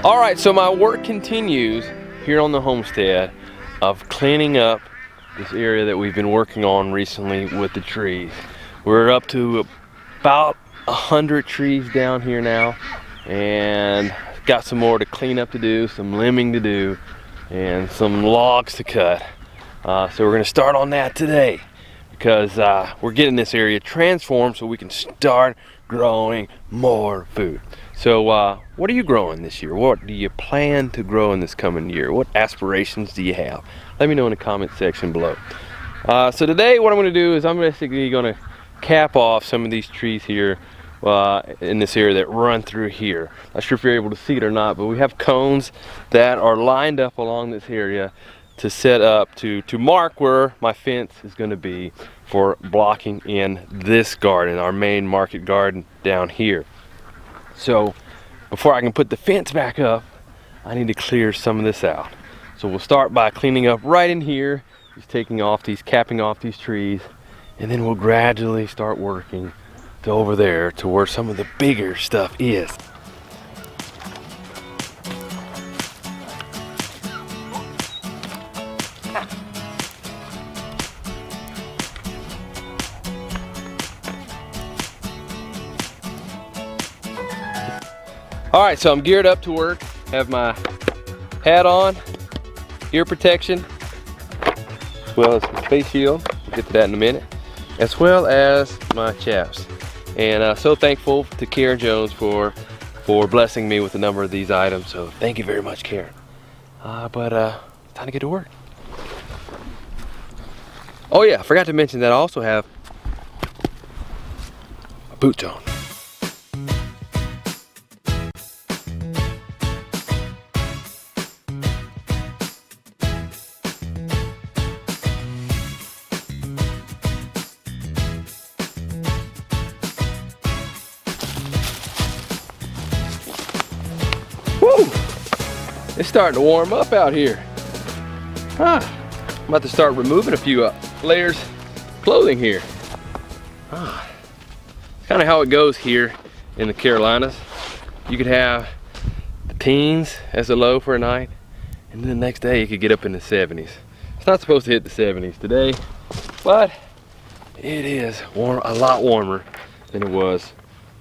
All right, so my work continues here on the homestead of cleaning up this area that we've been working on recently with the trees. We're up to about 100 trees down here now, and got some more to clean up to do, some limbing to do, and some logs to cut. So we're gonna start on that today because we're getting this area transformed so we can start growing more food. So what are you growing this year? What do you plan to grow in this coming year? What aspirations do you have? Let me know in the comment section below. So today what I'm going to do is I'm basically going to cap off some of these trees here in this area that run through here. Not sure if you're able to see it or not, but we have cones that are lined up along this area to set up to mark where my fence is going to be for blocking in this garden, our main market garden down here. So before I can put the fence back up, I need to clear some of this out. So we'll start by cleaning up right in here, just capping off these trees, and then we'll gradually start working to over there to where some of the bigger stuff is. All right, so I'm geared up to work. Have my hat on, ear protection, as well as the face shield. We'll get to that in a minute, as well as my chaps. And so thankful to Karen Jones for blessing me with a number of these items. So thank you very much, Karen. But time to get to work. Oh yeah, I forgot to mention that I also have my boots on. Woo! It's starting to warm up out here. I'm about to start removing a few layers of clothing here. Kind of how it goes here in the Carolinas. You could have the teens as a low for a night, and then the next day you could get up in the 70s. It's not supposed to hit the 70s today, but it is a lot warmer than it was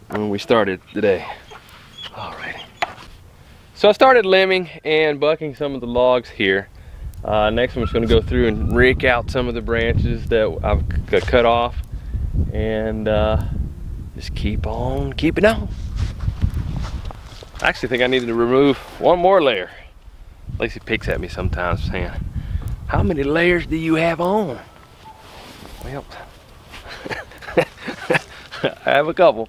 when we started today. Alrighty. So I started limbing and bucking some of the logs here. Next I'm just going to go through and rake out some of the branches that I've cut off, and just keep on keeping on. I actually think I needed to remove one more layer. Lacie picks at me sometimes saying, how many layers do you have on? Well, I have a couple.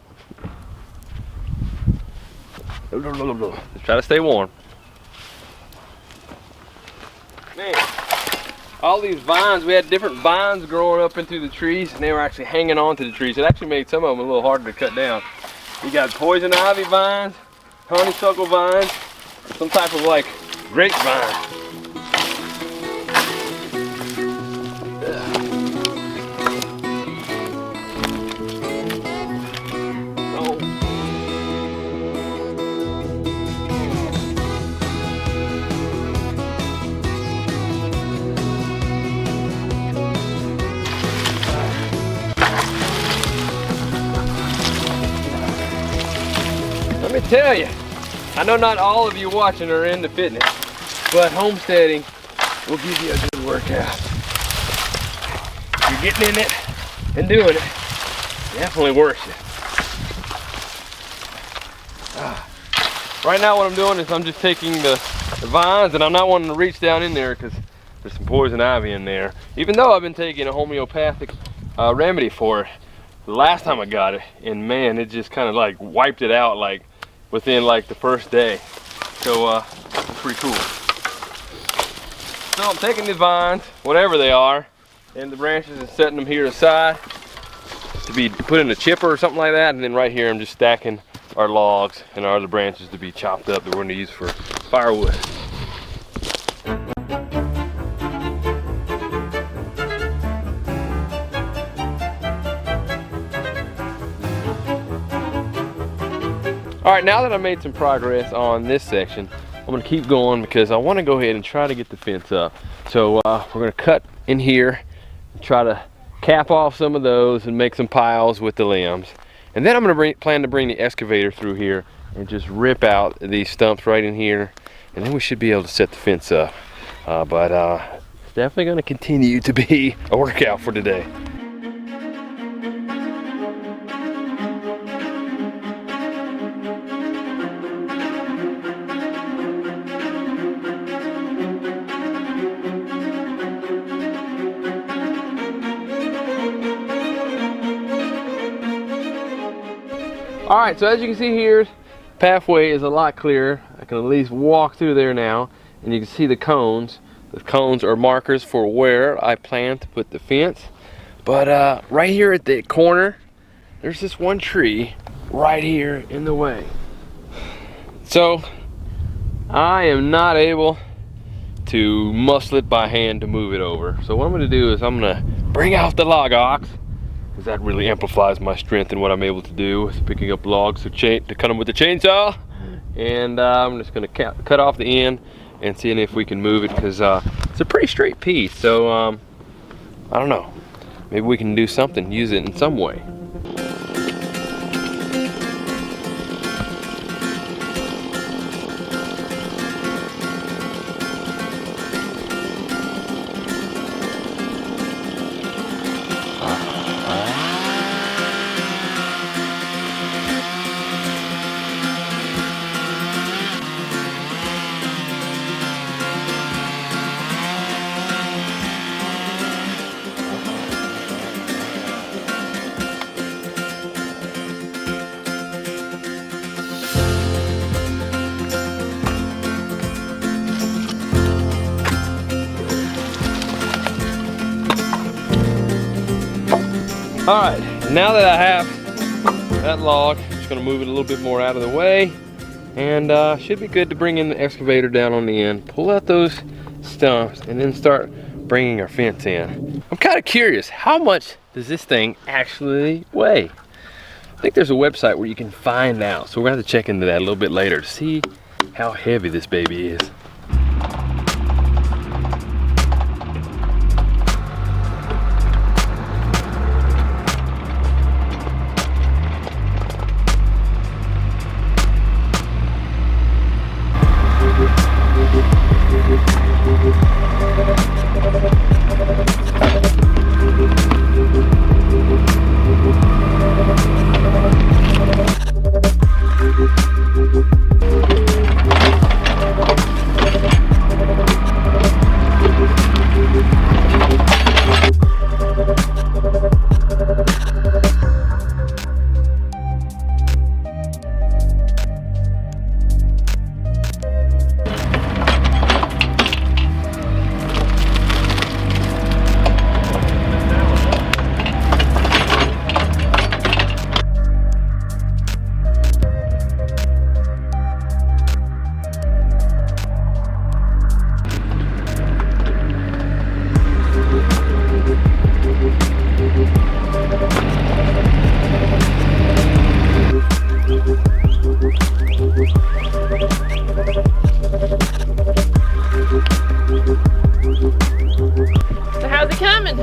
Just try to stay warm. Man, all these vines, we had different vines growing up into the trees, and they were actually hanging on to the trees. It actually made some of them a little harder to cut down. You got poison ivy vines, honeysuckle vines, some type of like grapevine. Let me tell you, I know not all of you watching are into fitness, but homesteading will give you a good workout. If you're getting in it and doing it, definitely worth it. Right now what I'm doing is I'm just taking the vines, and I'm not wanting to reach down in there because there's some poison ivy in there. Even though I've been taking a homeopathic remedy for it the last time I got it, and man, it just kind of like wiped it out like within like the first day. So it's pretty cool. So I'm taking the vines, whatever they are, and the branches and setting them here aside to be put in a chipper or something like that. And then right here I'm just stacking our logs and our other branches to be chopped up that we're going to use for firewood. All right, now that I made some progress on this section, I'm gonna keep going because I wanna go ahead and try to get the fence up. So we're gonna cut in here, try to cap off some of those and make some piles with the limbs. And then I'm gonna plan to bring the excavator through here and just rip out these stumps right in here. And then we should be able to set the fence up. It's definitely gonna continue to be a workout for today. All right, so as you can see here, pathway is a lot clearer. I can at least walk through there now, and you can see the cones. The cones are markers for where I plan to put the fence. But right here at the corner, there's this one tree right here in the way. So I am not able to muscle it by hand to move it over. So what I'm gonna do is I'm gonna bring out the log ox, because that really amplifies my strength in what I'm able to do with picking up logs to cut them with the chainsaw. And I'm just gonna cut off the end and seeing if we can move it, because it's a pretty straight piece. So I don't know, maybe we can do something, use it in some way. All right, now that I have that log, I'm just gonna move it a little bit more out of the way, and should be good to bring in the excavator down on the end, pull out those stumps, and then start bringing our fence in. I'm kind of curious, how much does this thing actually weigh? I think there's a website where you can find out, so we're gonna have to check into that a little bit later to see how heavy this baby is. So how's it coming?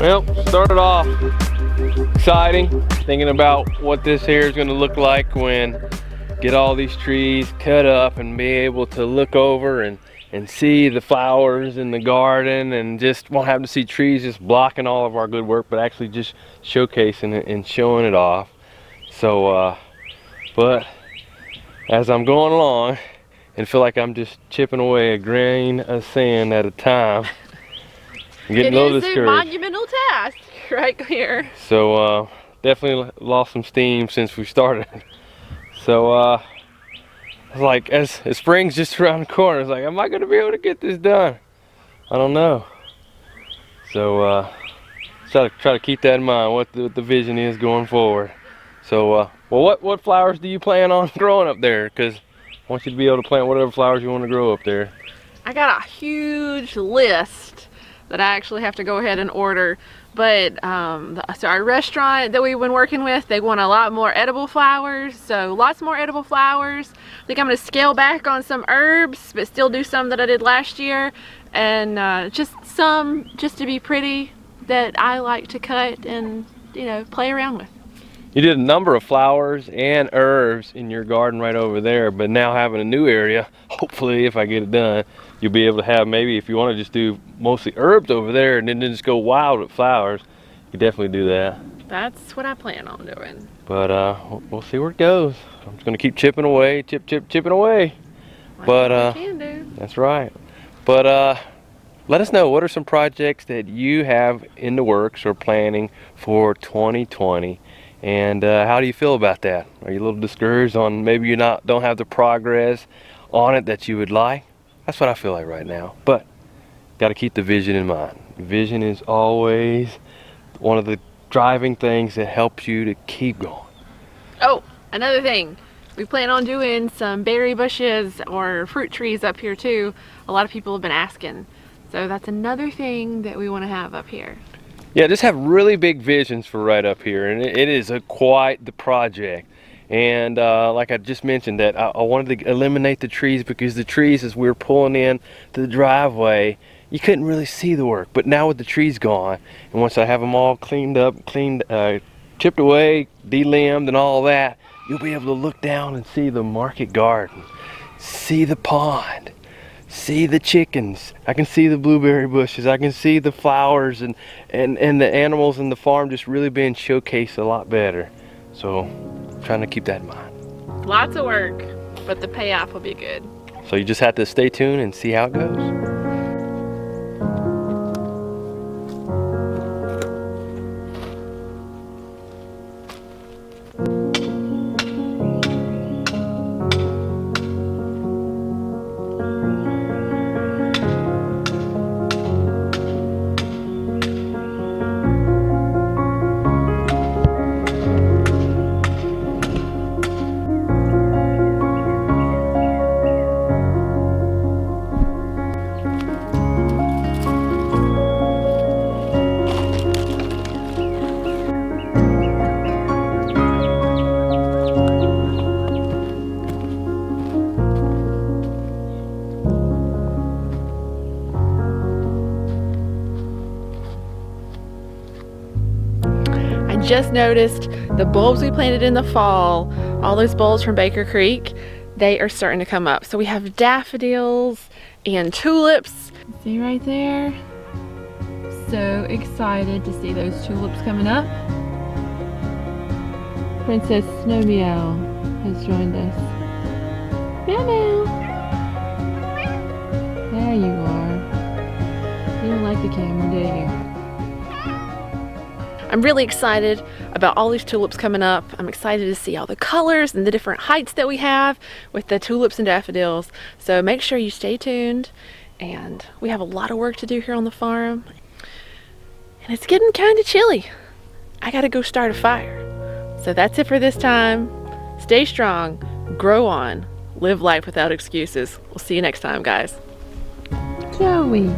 Well, started off exciting, thinking about what this here is going to look like when get all these trees cut up and be able to look over and see the flowers in the garden, and just won't have to see trees just blocking all of our good work, but actually just showcasing it and showing it off. So but as I'm going along and feel like I'm just chipping away a grain of sand at a time, I'm getting a little discouraged. It is a monumental task right here. So definitely lost some steam since we started. So it's like, as spring's just around the corner, it's like, am I gonna be able to get this done? I don't know. So try to keep that in mind, what the vision is going forward. So well, what flowers do you plan on growing up there? Because I want you to be able to plant whatever flowers you want to grow up there. I got a huge list that I actually have to go ahead and order. But so our restaurant that we've been working with, they want a lot more edible flowers. So lots more edible flowers. I think I'm going to scale back on some herbs, but still do some that I did last year. And just to be pretty that I like to cut and, you know, play around with. You did a number of flowers and herbs in your garden right over there, but now having a new area, hopefully if I get it done, you'll be able to have, maybe if you want to just do mostly herbs over there and then just go wild with flowers, you definitely do that. That's what I plan on doing. But we'll see where it goes. I'm just going to keep chipping away, chipping away. But can do. That's right. But let us know, what are some projects that you have in the works or planning for 2020? And how do you feel about that? Are you a little discouraged on maybe you don't have the progress on it that you would like? That's what I feel like right now. But got to keep the vision in mind. Vision is always one of the driving things that helps you to keep going. Oh, another thing. We plan on doing some berry bushes or fruit trees up here too. A lot of people have been asking. So that's another thing that we want to have up here. Yeah, just have really big visions for right up here, and it is quite the project. And like I just mentioned, that I wanted to eliminate the trees, because the trees, as we were pulling in to the driveway, you couldn't really see the work. But now with the trees gone, and once I have them all cleaned up, chipped away, de-limbed and all that, you'll be able to look down and see the market garden, see the pond, see the chickens. I can see the blueberry bushes. I can see the flowers and the animals in the farm just really being showcased a lot better. So I'm trying to keep that in mind. Lots of work, but the payoff will be good. So you just have to stay tuned and see how it goes. Just noticed the bulbs we planted in the fall, all those bulbs from Baker Creek, they are starting to come up. So we have daffodils and tulips. See right there? So excited to see those tulips coming up. Princess Snow Meow has joined us. Meow meow. There you are. You don't like the camera, do you? I'm really excited about all these tulips coming up. I'm excited to see all the colors and the different heights that we have with the tulips and daffodils. So make sure you stay tuned, and we have a lot of work to do here on the farm. And it's getting kind of chilly. I gotta go start a fire. So that's it for this time. Stay strong, grow on, live life without excuses. We'll see you next time, guys. Joey.